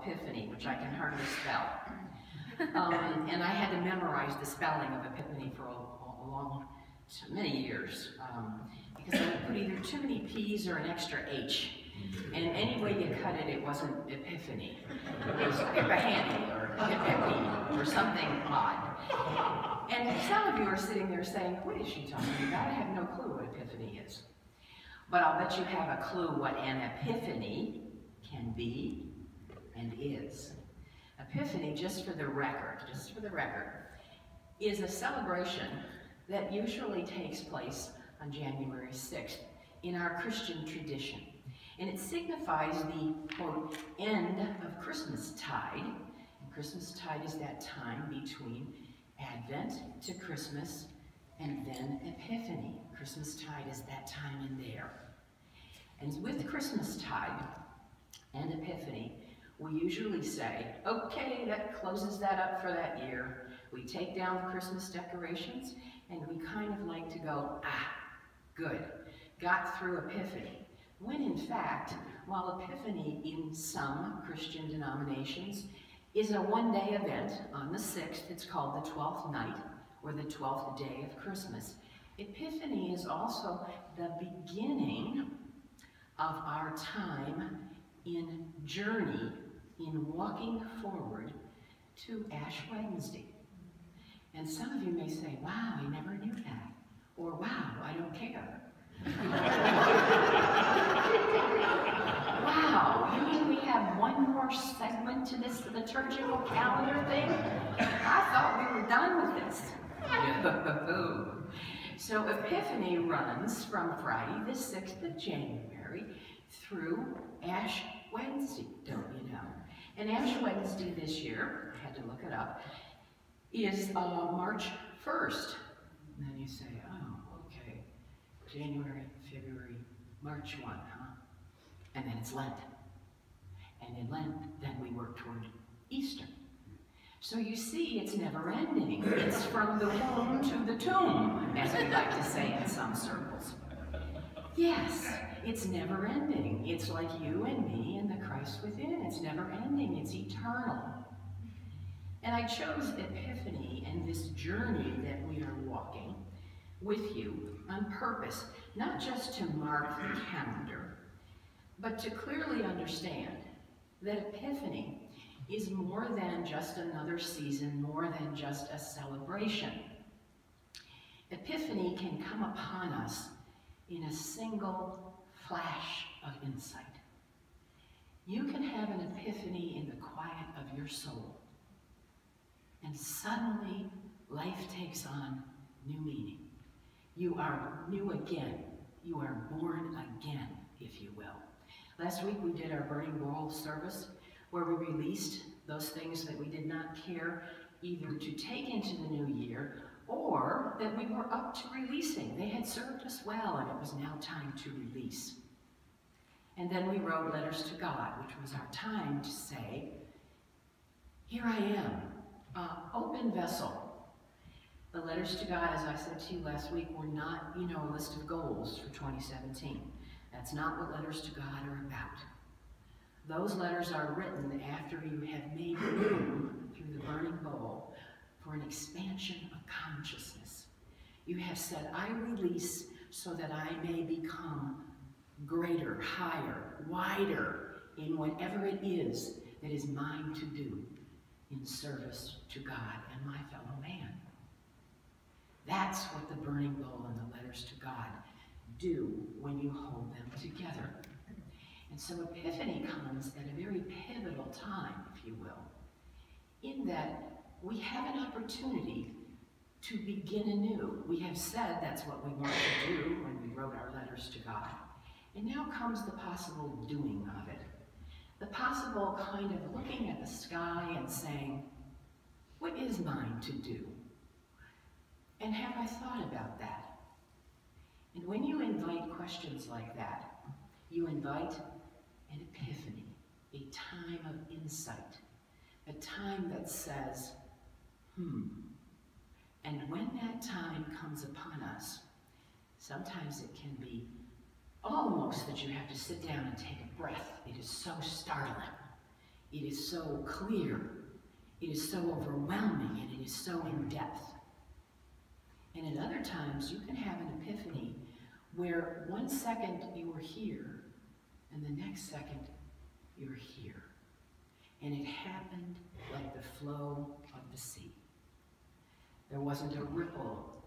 Epiphany, which I can hardly spell. And I had to memorize the spelling of Epiphany for many years, because I would put either too many P's or an extra H. And any way you cut it, it wasn't Epiphany. It was Epiphany or Epiphany or something odd. And some of you are sitting there saying, what is she talking about? I have no clue what Epiphany is. But I'll bet you have a clue what an epiphany can be and is. Epiphany, just for the record, is a celebration that usually takes place on January 6th in our Christian tradition. And it signifies the, quote, end of Christmastide. And Christmastide is that time between Advent to Christmas and then Epiphany. Christmastide is that time in there. And with Christmastide and Epiphany, we usually say, okay, that closes that up for that year. We take down the Christmas decorations, and we kind of like to go, good, got through Epiphany. When in fact, while Epiphany in some Christian denominations is a one-day event on the 6th, it's called the 12th night, or the 12th day of Christmas. Epiphany is also the beginning of our time in journey, in walking forward to Ash Wednesday. And some of you may say, wow, I never knew that. Or wow, I don't care. Wow, you mean we have one more segment to this liturgical calendar thing? I thought we were done with this. So Epiphany runs from Friday the 6th of January through Ash Wednesday, don't you know? And Ash Wednesday this year, I had to look it up, is March 1st. And then you say, oh, okay, January, February, March 1, huh? And then it's Lent. And in Lent, then we work toward Easter. So you see, it's never ending. It's from the womb to the tomb, as we like to say in some circles. Yes, it's never ending. It's like you and me and the Christ within. It's never ending. It's eternal. And I chose Epiphany and this journey that we are walking with you on purpose, not just to mark the calendar, but to clearly understand that Epiphany is more than just another season, more than just a celebration. Epiphany can come upon us in a single flash of insight. You can have an epiphany in the quiet of your soul, and suddenly life takes on new meaning. You are new again. You are born again, if you will. Last week we did our Burning Bowl service, where we released those things that we did not care either to take into the new year or that we were up to releasing. They had served us well, and it was now time to release. And then we wrote letters to God, which was our time to say, here I am, open vessel. The letters to God, as I said to you last week, were not, a list of goals for 2017. That's not what letters to God are about. Those letters are written after you have made room through the burning bowl for an expansion of consciousness. You have said, I release so that I may become greater, higher, wider in whatever it is that is mine to do in service to God and my fellow man. That's what the burning bowl and the letters to God do when you hold them together. And so Epiphany comes at a very pivotal time, if you will, in that we have an opportunity to begin anew. We have said that's what we want to do when we wrote our letters to God. And now comes the possible doing of it. The possible kind of looking at the sky and saying, what is mine to do? And have I thought about that? And when you invite questions like that, you invite an epiphany, a time of insight, a time that says, And when that time comes upon us, sometimes it can be almost that you have to sit down and take a breath. It is so startling. It is so clear. It is so overwhelming, and it is so in depth. And at other times, you can have an epiphany where 1 second you are here, and the next second you're here. And it happened like the flow of the sea. There wasn't a ripple,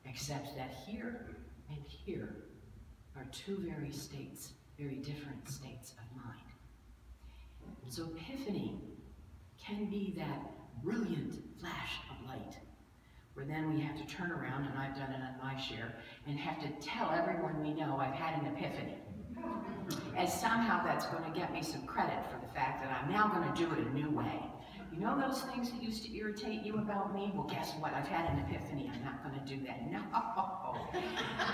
except that here and here are two very different states of mind. So epiphany can be that brilliant flash of light, where then we have to turn around, and I've done it on my share, and have to tell everyone we know I've had an epiphany. As somehow that's going to get me some credit for the fact that I'm now going to do it a new way. You know those things that used to irritate you about me? Well, guess what? I've had an epiphany. I'm not going to do that. No,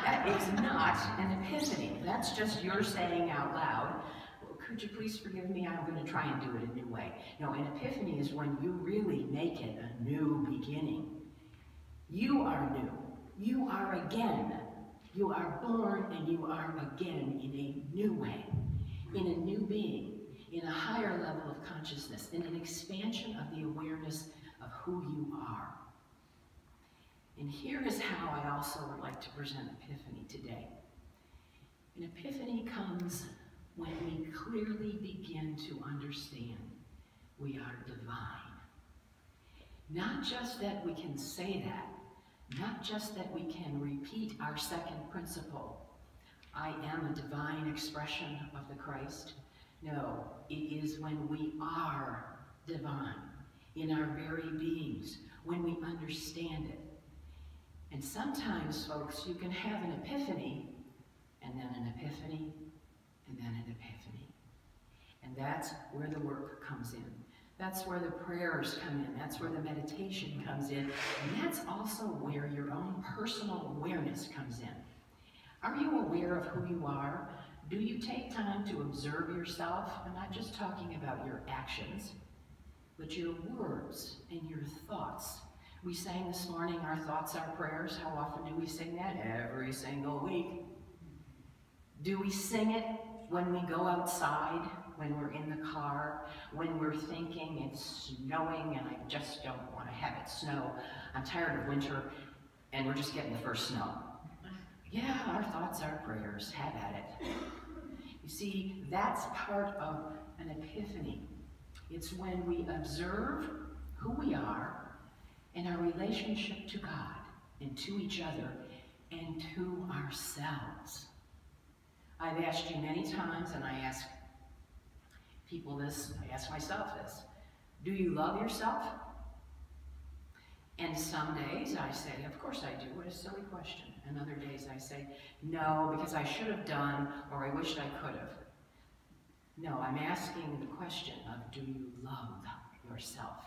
that is not an epiphany. That's just your saying out loud, well, could you please forgive me? I'm going to try and do it a new way. No, an epiphany is when you really make it a new beginning. You are new. You are again. You are born and you are again in a new way, in a new being, in a higher level of consciousness, in an expansion of the awareness of who you are. And here is how I also would like to present Epiphany today. An epiphany comes when we clearly begin to understand we are divine. Not just that we can say that, not just that we can repeat our second principle, I am a divine expression of the Christ. No, it is when we are divine in our very beings, when we understand it. And sometimes, folks, you can have an epiphany, and then an epiphany, and then an epiphany. And that's where the work comes in. That's where the prayers come in. That's where the meditation comes in. And that's also where your own personal awareness comes in. Are you aware of who you are? Do you take time to observe yourself? I'm not just talking about your actions, but your words and your thoughts. We sang this morning, our thoughts are prayers. How often do we sing that? Every single week. Do we sing it when we go outside, when we're in the car, when we're thinking it's snowing and I just don't want to have it snow? I'm tired of winter and we're just getting the first snow. Yeah, our thoughts are prayers. Have at it. You see, that's part of an epiphany. It's when we observe who we are and our relationship to God and to each other and to ourselves. I've asked you many times, and I ask people this, I ask myself this, do you love yourself? And some days I say, of course I do. What a silly question. And other days I say, no, because I should have done, or I wished I could have. No, I'm asking the question of, do you love yourself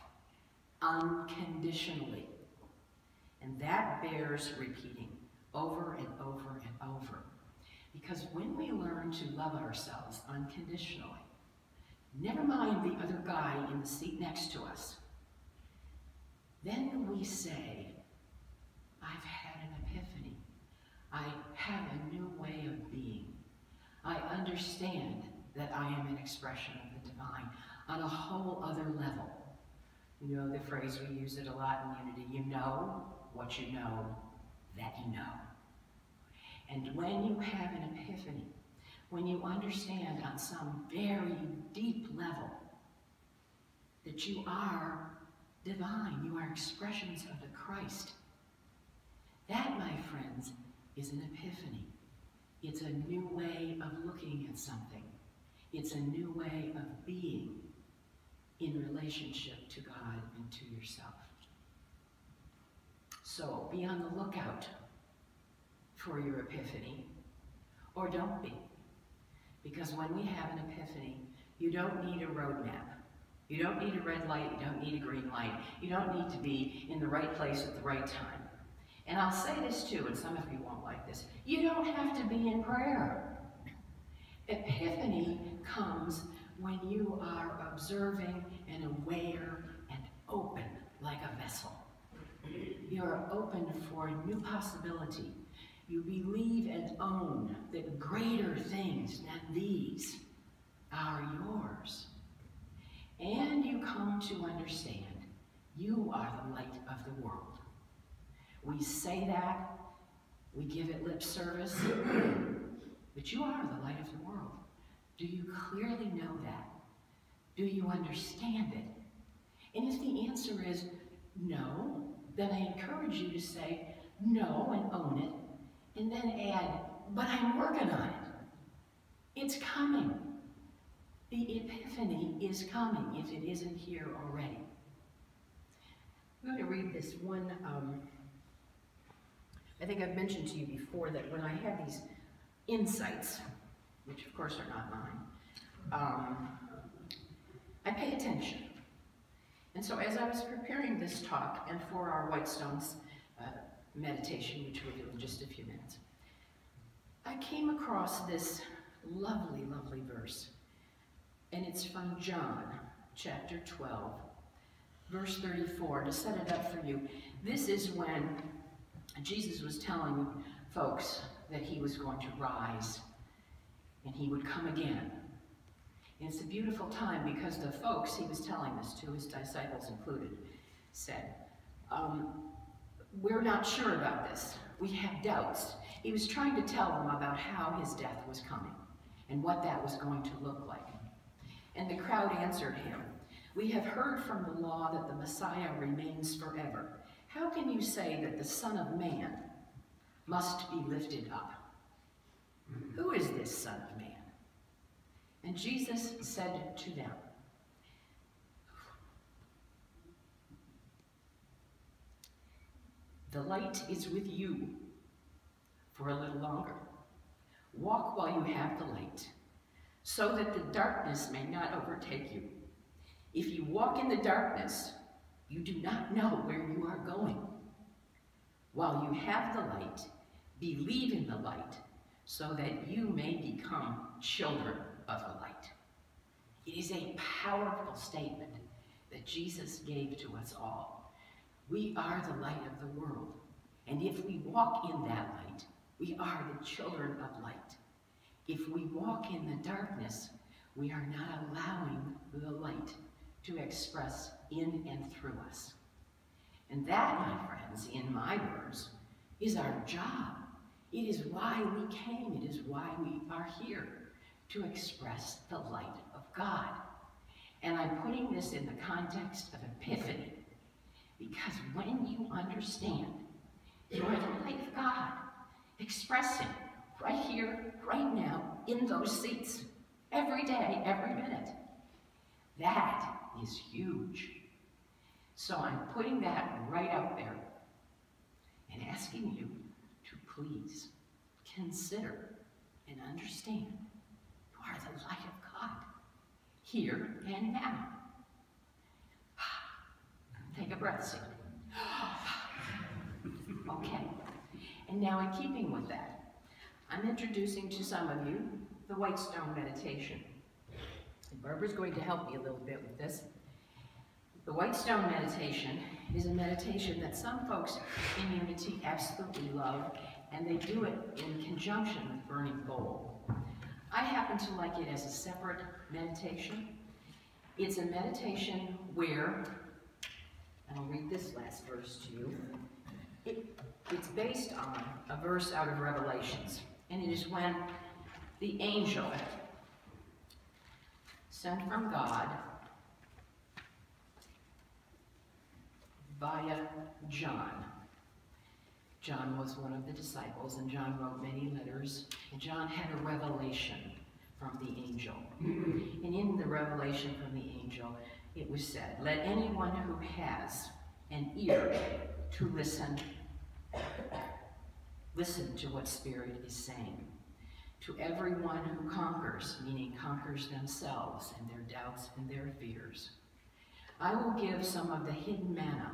unconditionally? And that bears repeating over and over and over. Because when we learn to love ourselves unconditionally, never mind the other guy in the seat next to us, then we say, I've had an epiphany. I have a new way of being. I understand that I am an expression of the divine on a whole other level. You know the phrase, we use it a lot in Unity, you know what you know that you know. And when you have an epiphany, when you understand on some very deep level that you are divine, you are expressions of the Christ, that, my friends, is an epiphany. It's a new way of looking at something. It's a new way of being in relationship to God and to yourself. So be on the lookout for your epiphany, or don't be. Because when we have an epiphany, you don't need a roadmap. You don't need a red light, you don't need a green light. You don't need to be in the right place at the right time. And I'll say this too, and some of you won't like this, you don't have to be in prayer. Epiphany comes when you are observing and aware and open like a vessel. You're open for a new possibility. You believe and own that greater things than these are yours. and you come to understand you are the light of the world. We say that, we give it lip service, but you are the light of the world. Do you clearly know that? Do you understand it? And if the answer is no, then I encourage you to say no and own it, and then add, but I'm working on it. It's coming. The Epiphany is coming if it isn't here already. I'm going to read this one. I think I've mentioned to you before that when I have these insights, which of course are not mine, I pay attention. And so as I was preparing this talk and for our White Stones meditation, which we'll do in just a few minutes, I came across this lovely, lovely verse. And it's from John, chapter 12, verse 34, to set it up for you. This is when Jesus was telling folks that he was going to rise and he would come again. And it's a beautiful time because the folks he was telling this to, his disciples included, said, we're not sure about this. We have doubts. He was trying to tell them about how his death was coming and what that was going to look like. And the crowd answered him, we have heard from the law that the Messiah remains forever. How can you say that the Son of Man must be lifted up? Who is this Son of Man? And Jesus said to them, the light is with you for a little longer. Walk while you have the light, so that the darkness may not overtake you. If you walk in the darkness, you do not know where you are going. While you have the light, believe in the light, so that you may become children of the light. It is a powerful statement that Jesus gave to us all. We are the light of the world, and if we walk in that light, we are the children of light. If we walk in the darkness, we are not allowing the light to express in and through us. And that, my friends, in my words, is our job. It is why we came. It is why we are here, to express the light of God. And I'm putting this in the context of Epiphany, because when you understand you are the light of God, expressing right here, right now, in those seats, every day, every minute. That is huge. So I'm putting that right out there and asking you to please consider and understand you are the light of God, here and now. Take a breath, Sandy. Okay. And now in keeping with that, I'm introducing to some of you the White Stone meditation. And Barbara's going to help me a little bit with this. The White Stone meditation is a meditation that some folks in Unity absolutely love, and they do it in conjunction with burning gold. I happen to like it as a separate meditation. It's a meditation where, and I'll read this last verse to you, it's based on a verse out of Revelations. And it is when the angel sent from God via John. John was one of the disciples, and John wrote many letters, and John had a revelation from the angel. And in the revelation from the angel, it was said, let anyone who has an ear to listen to what Spirit is saying. To everyone who conquers, meaning conquers themselves and their doubts and their fears, I will give some of the hidden manna,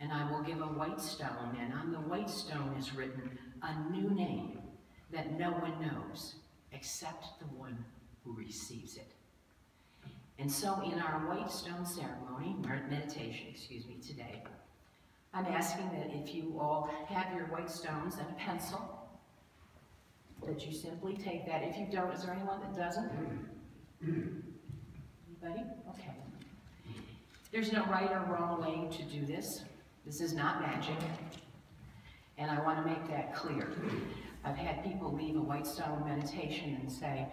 and I will give a white stone, and on the white stone is written a new name that no one knows except the one who receives it. And so in our white stone ceremony, or meditation, today, I'm asking that if you all have your white stones and a pencil, that you simply take that. If you don't, is there anyone that doesn't? Anybody? Okay. There's no right or wrong way to do this. This is not magic. And I want to make that clear. I've had people leave a white stone meditation and say,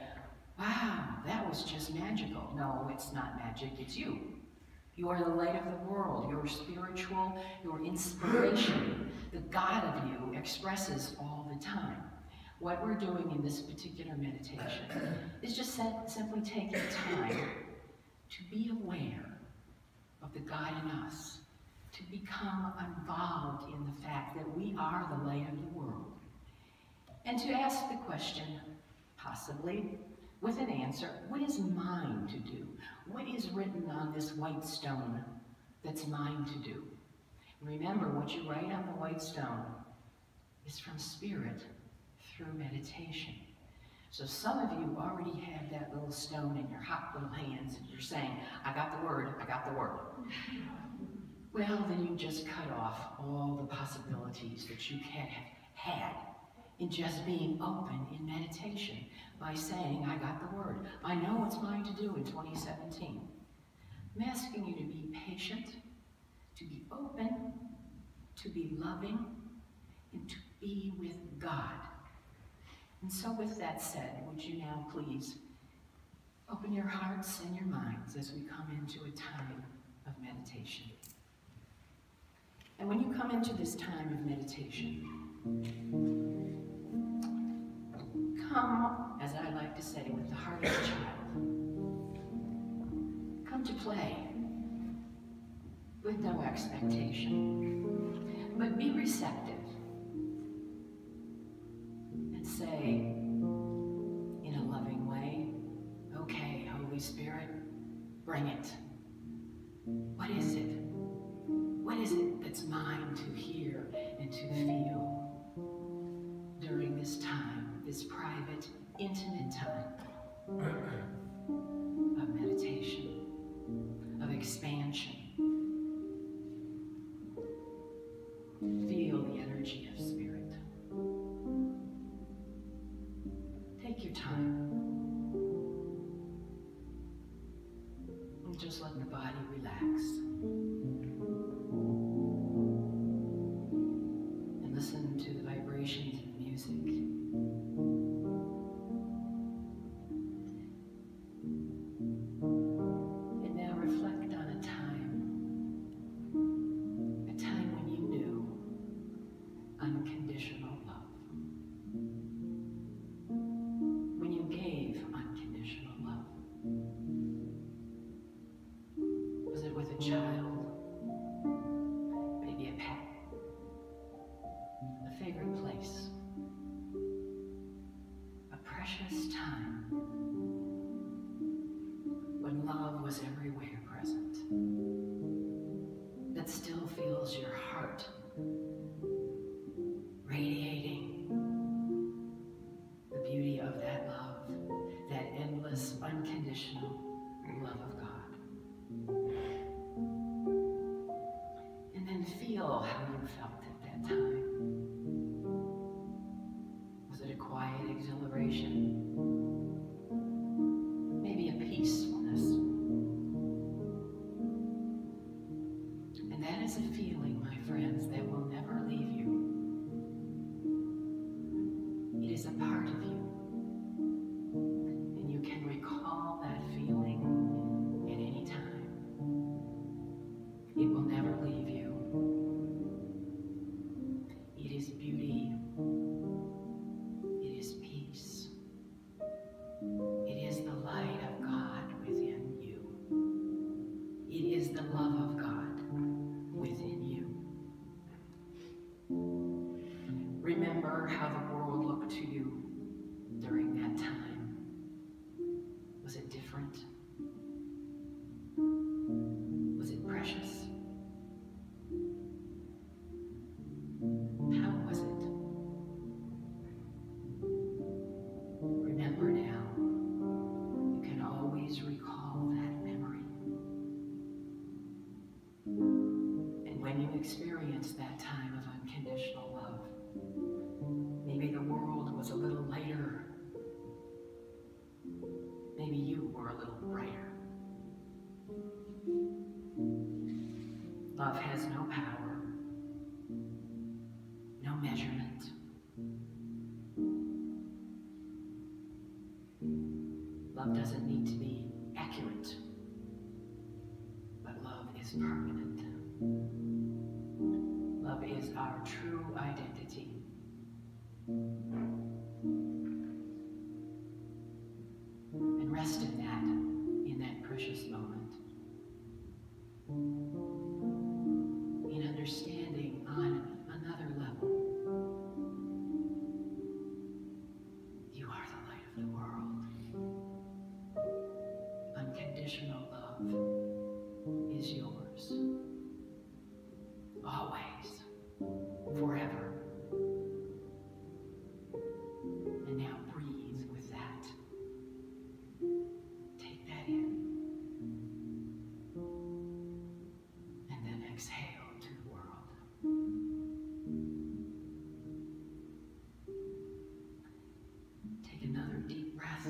wow, that was just magical. No, it's not magic, it's you. You are the light of the world. Your spiritual, your inspiration, the God of you expresses all the time. What we're doing in this particular meditation is just simply taking time to be aware of the God in us, to become involved in the fact that we are the light of the world, and to ask the question, possibly with an answer, what is mine to do? What is written on this white stone that's mine to do? Remember, what you write on the white stone is from spirit through meditation. So some of you already have that little stone in your hot little hands and you're saying, I got the word, I got the word. Well, then you just cut off all the possibilities that you have had in just being open in meditation by saying, I got the word. I know what's mine to do in 2017. I'm asking you to be patient, to be open, to be loving, and to be with God. And so with that said, would you now please open your hearts and your minds as we come into a time of meditation. And when you come into this time of meditation, come, as I like to say, with the heart of a child. Come to play with no expectation, but be receptive and say in a loving way, okay, Holy Spirit, bring it. What is it? What is it that's mine to hear and to feel during this time, this private, intimate time of meditation, of expansion? Feel the energy of spirit. Take your time and just let the body relax. And listen to the vibrations of music. Remember how the world looked to you during that time. Was it different? Was it precious? How was it? Remember now. You can always recall that memory. And when you experience that time of unconditional love, maybe the world was a little lighter. Maybe you were a little brighter. Love has no power, no measurement. Love doesn't need to be accurate, but love is permanent. Love is our true identity. And rest in that precious moment. In understanding on another level, you are the light of the world. Unconditional love is yours. Always. Forever. And now breathe with that. Take that in. And then exhale to the world. Take another deep breath.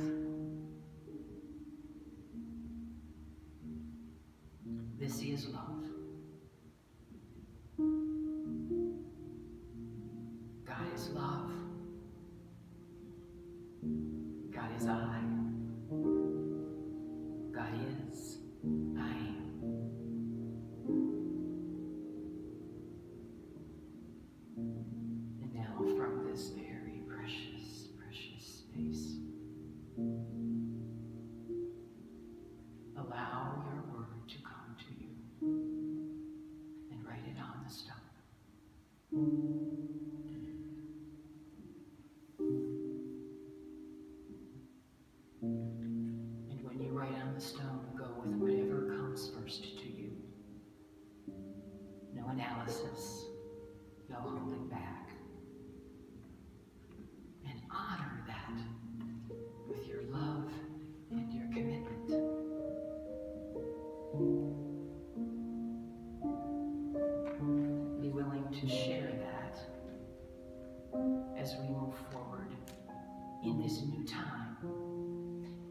This is love. God is love. God is I. God is I am. And now from this very precious, precious space, allow your word to come to you and write it on the stone. And when you write on the stone, go with whatever comes first to you. No analysis, no holding back. And honor that with your love and your commitment. Be willing to share that as we move forward in this new time,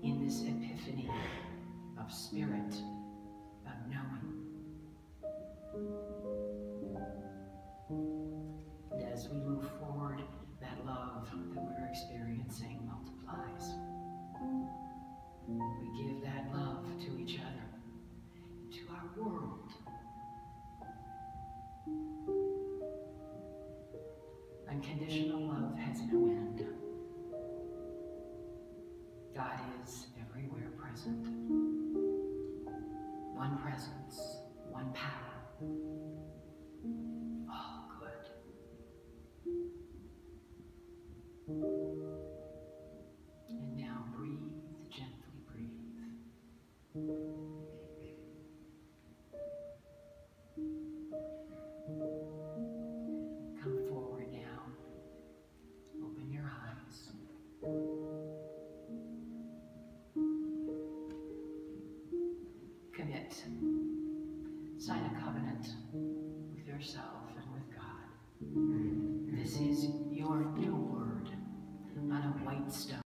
in this epiphany of spirit, of knowing. And as we move forward, that love that we're experiencing multiplies. We give that love to each other, to our world. Unconditional love has no end. God is everywhere present. One presence, one power. All good. And now breathe, gently breathe. Come forward now. Open your eyes. Commit. Sign a covenant with yourself and with God. This is your new word on a white stone.